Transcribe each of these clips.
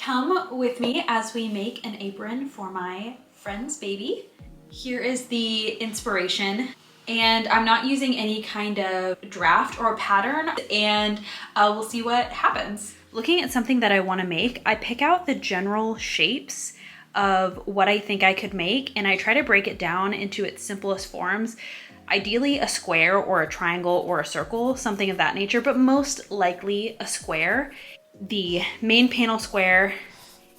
Come with me as we make an apron for my friend's baby. Here is the inspiration, and I'm not using any kind of draft or pattern, and we'll see what happens. Looking at something that I want to make, I pick out the general shapes of what I think I could make, and I try to break it down into its simplest forms. Ideally a square or a triangle or a circle, something of that nature, but most likely a square. The main panel square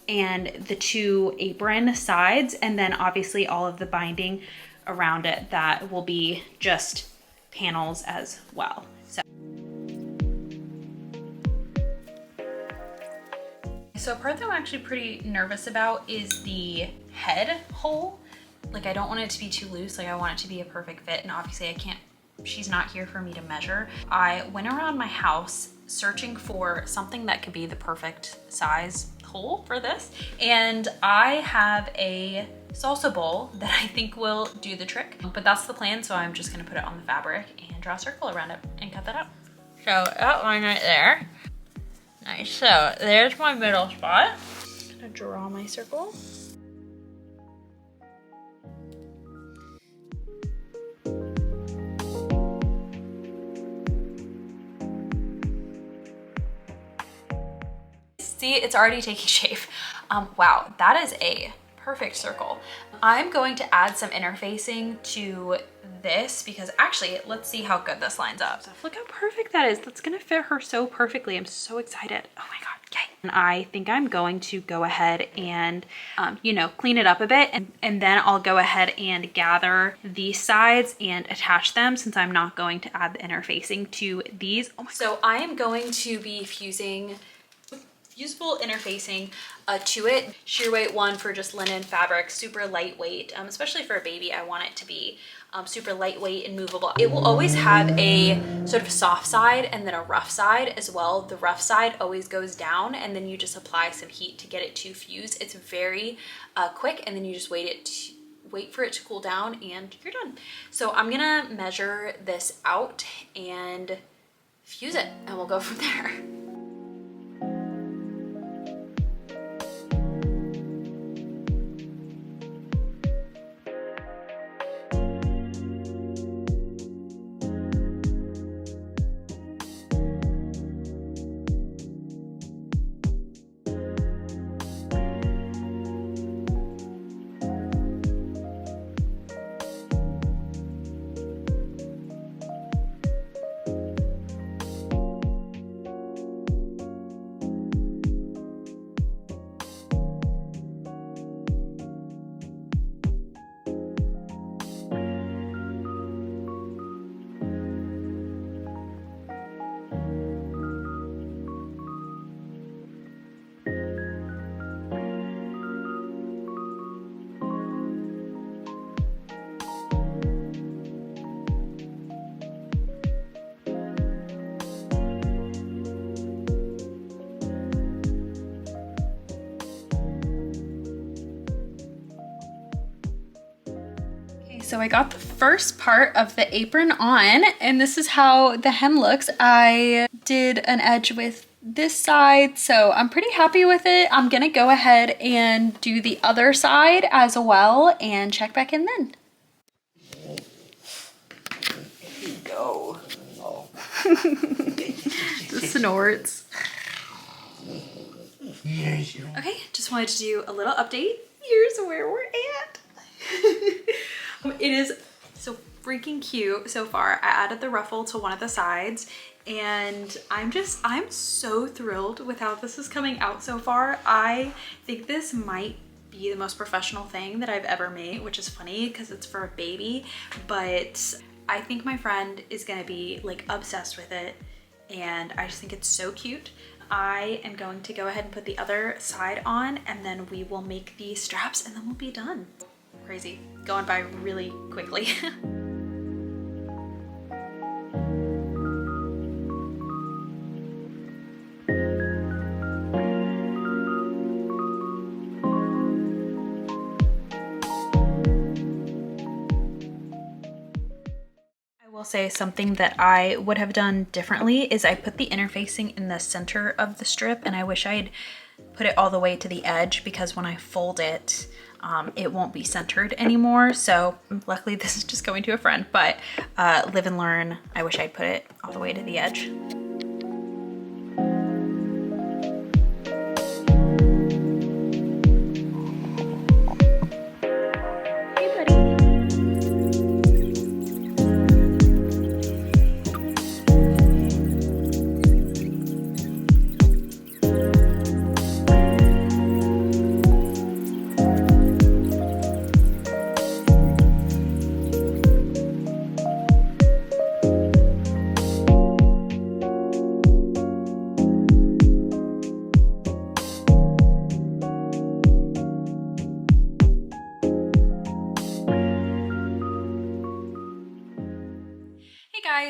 and the two apron sides, and then obviously all of the binding around it that will be just panels as well. So a part that I'm actually pretty nervous about is the head hole. Like, I don't want it to be too loose. Like, I want it to be a perfect fit, and obviously I can't, she's not here for me to measure. I went around my house searching for something that could be the perfect size hole for this, and I have a salsa bowl that I think will do the trick, but that's the plan. So I'm just gonna put it on the fabric and draw a circle around it and cut that out. So that line right there. Nice, so there's my middle spot. I'm gonna draw my circle. See, it's already taking shape. Wow, that is a perfect circle. I'm going to add some interfacing to this because actually, let's see how good this lines up. So look how perfect that is. That's gonna fit her so perfectly. I'm so excited. Oh my God, yay. And I think I'm going to go ahead and, you know, clean it up a bit, and then I'll go ahead and gather these sides and attach them, since I'm not going to add the interfacing to these. Oh my God. So I am going to be fusing usable interfacing to it. Sheer weight one for just linen fabric, super lightweight, especially for a baby. I want it to be super lightweight and movable. It will always have a sort of soft side and then a rough side as well. The rough side always goes down, and then you just apply some heat to get it to fuse. It's very quick, and then you just wait for it to cool down and you're done. So I'm gonna measure this out and fuse it, and we'll go from there. So I got the first part of the apron on, and this is how the hem looks. I did an edge with this side, so I'm pretty happy with it. I'm gonna go ahead and do the other side as well and check back in then. Here you go. Oh. The snorts. Yes. Okay, just wanted to do a little update. Here's where we're at. It is so freaking cute so far. I added the ruffle to one of the sides, and I'm so thrilled with how this is coming out so far. I think this might be the most professional thing that I've ever made, which is funny because it's for a baby, but I think my friend is gonna be like obsessed with it, and I just think it's so cute. I am going to go ahead and put the other side on, and then we will make the straps, and then we'll be done. Crazy, going by really quickly. Say something that I would have done differently is I put the interfacing in the center of the strip, and I wish I had put it all the way to the edge because when I fold it, it won't be centered anymore. So luckily this is just going to a friend, but live and learn. I wish I'd put it all the way to the edge.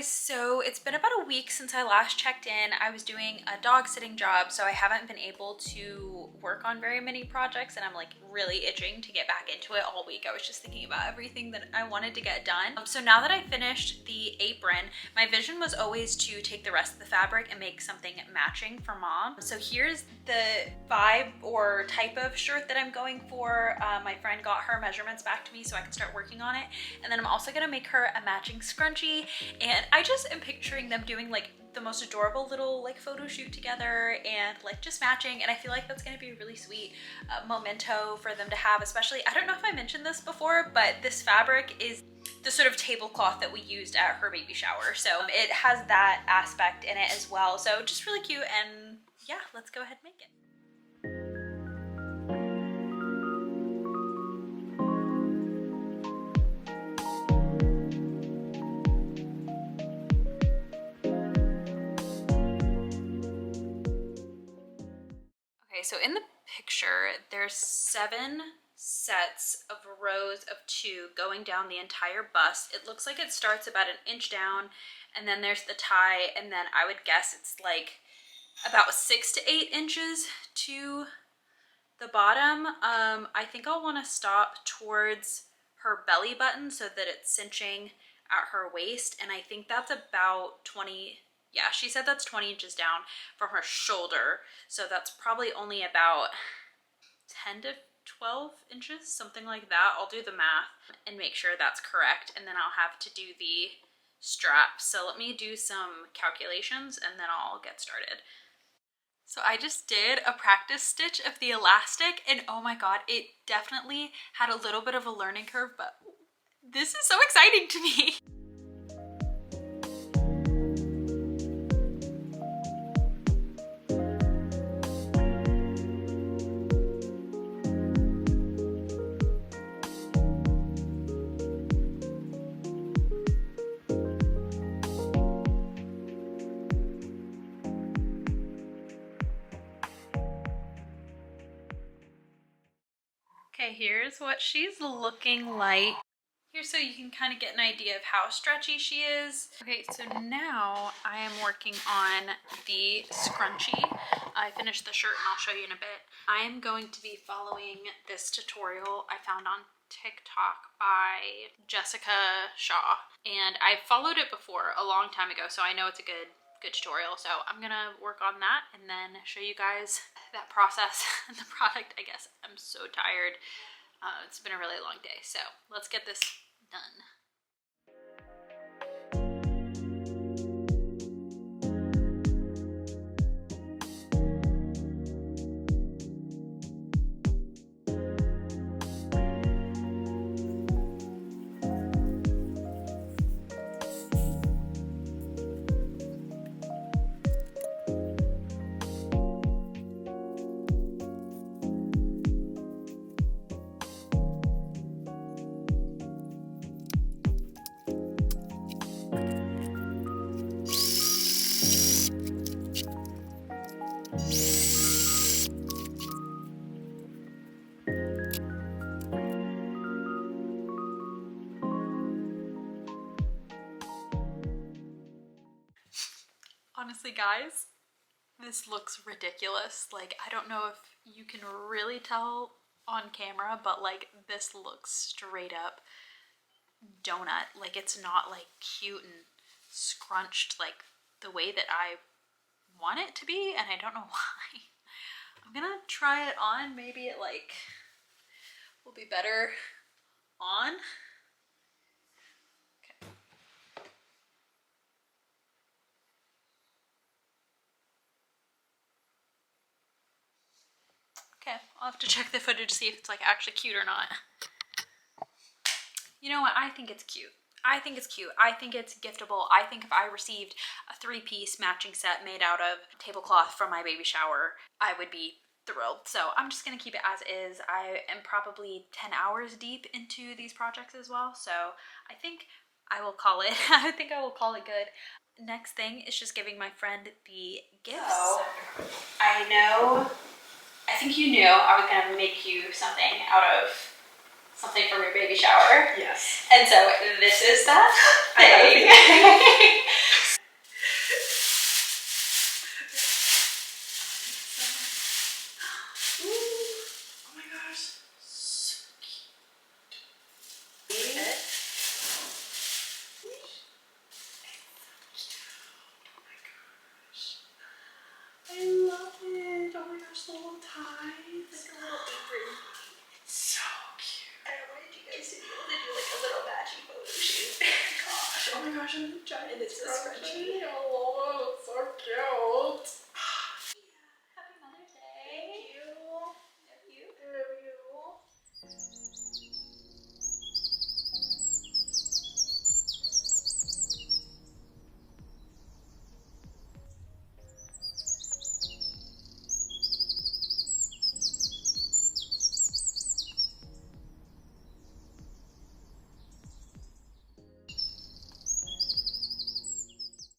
So it's been about a week since I last checked in. I was doing a dog sitting job, so I haven't been able to work on very many projects, and I'm like really itching to get back into it all week. I was just thinking about everything that I wanted to get done. So now that I finished the apron, my vision was always to take the rest of the fabric and make something matching for mom. So here's the vibe or type of shirt that I'm going for. My friend got her measurements back to me so I can start working on it. And then I'm also gonna make her a matching scrunchie, and I just am picturing them doing like the most adorable little like photo shoot together and like just matching, and I feel like that's going to be a really sweet memento for them to have. Especially, I don't know if I mentioned this before, but this fabric is the sort of tablecloth that we used at her baby shower, so it has that aspect in it as well. So just really cute, and yeah, let's go ahead and make it. So in the picture, there's 7 sets of rows of 2 going down the entire bust. It looks like it starts about 1 inch down, and then there's the tie, and then I would guess it's like about 6 to 8 inches to the bottom. I think I'll want to stop towards her belly button so that it's cinching at her waist, and I think that's about 20. Yeah, she said that's 20 inches down from her shoulder. So that's probably only about 10 to 12 inches, something like that. I'll do the math and make sure that's correct. And then I'll have to do the strap. So let me do some calculations and then I'll get started. So I just did a practice stitch of the elastic, and oh my God, it definitely had a little bit of a learning curve, but this is so exciting to me. Okay, here's what she's looking like. Here's so you can kind of get an idea of how stretchy she is. Okay, so now I am working on the scrunchie. I finished the shirt and I'll show you in a bit. I am going to be following this tutorial I found on TikTok by Jessica Shaw. And I followed it before a long time ago, so I know it's a good tutorial. So I'm gonna work on that and then show you guys that process and the product, I guess. I'm so tired. It's been a really long day, so let's get this done. Honestly, guys, this looks ridiculous. Like, I don't know if you can really tell on camera, but like this looks straight up donut. Like, it's not like cute and scrunched like the way that I want it to be, and I don't know why. I'm gonna try it on. Maybe it like will be better on. Okay. Okay, I'll have to check the footage to see if it's like actually cute or not. You know what? I think it's cute. I think it's cute. I think it's giftable. I think if I received a 3-piece matching set made out of tablecloth from my baby shower, I would be thrilled. So I'm just gonna keep it as is. I am probably 10 hours deep into these projects as well. So I think I will call it, I think I will call it good. Next thing is just giving my friend the gifts. So, I think you knew I was gonna make you something out of something from your baby shower. Yes. And so this is that thing. Oh my gosh. So cute. It. I love it. Oh my gosh, the little ties. It's like a little apron. So cute. I wanted you guys to be able to do like a little matching photo shoot. Gosh, oh my gosh, I'm giant. And it's a scrunchie. Oh, it's so cute.